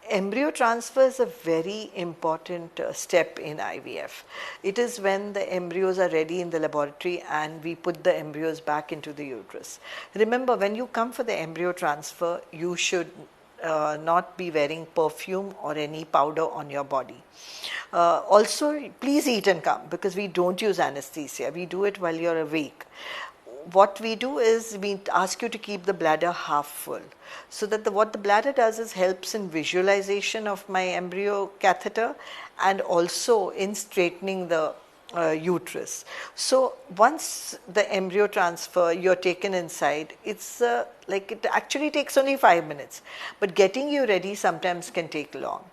Embryo transfer is a very important step in IVF. It is when the embryos are ready in the laboratory and we put the embryos back into the uterus. Remember, when you come for the embryo transfer, you should not be wearing perfume or any powder on your body. Also, please eat and come, because we don't use anesthesia. We do it while you're awake. What we do is we ask you to keep the bladder half full, so that what the bladder does is helps in visualization of my embryo catheter and also in straightening the uterus. So once the embryo transfer, you're taken inside, it's like it actually takes only 5 minutes, but getting you ready sometimes can take long.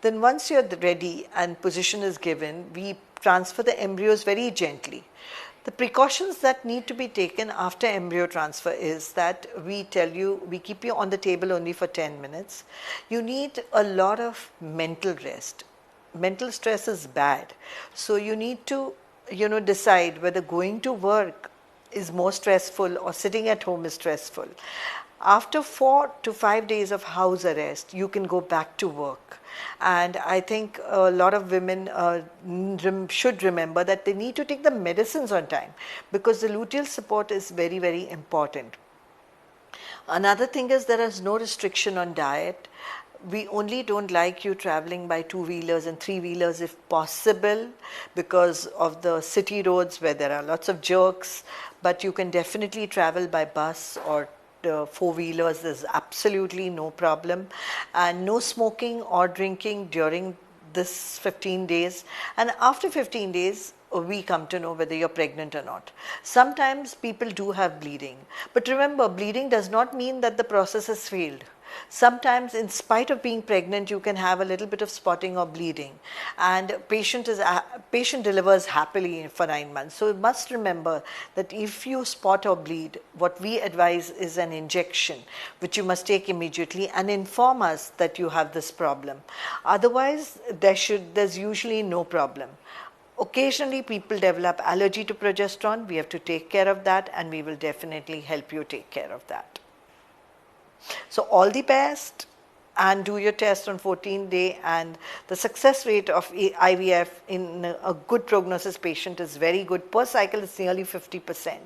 Then once you're ready and position is given, we transfer the embryos very gently. The precautions that need to be taken after embryo transfer is that we tell you, we keep you on the table only for 10 minutes. You need a lot of mental rest. Mental stress is bad. So you need to, decide whether going to work is more stressful or sitting at home is stressful. After 4 to 5 days of house arrest, you can go back to work. And I think a lot of women should remember that they need to take the medicines on time, because the luteal support is very, very important. Another thing is there is no restriction on diet. We only don't like you traveling by two-wheelers and three-wheelers if possible, because of the city roads where there are lots of jerks, but you can definitely travel by bus or four-wheelers. There's absolutely no problem, and no smoking or drinking during this 15 days. And after 15 days, we come to know whether you're pregnant or not. Sometimes people do have bleeding, but remember, bleeding does not mean that the process has failed. Sometimes, in spite of being pregnant, you can have a little bit of spotting or bleeding, and patient delivers happily for 9 months. So you must remember that if you spot or bleed, what we advise is an injection, which you must take immediately, and inform us that you have this problem. Otherwise, there's usually no problem. Occasionally, people develop allergy to progesterone. We have to take care of that, and we will definitely help you take care of that. So all the best, and do your test on 14th day, and the success rate of IVF in a good prognosis patient is very good. Per cycle, it's nearly 50%.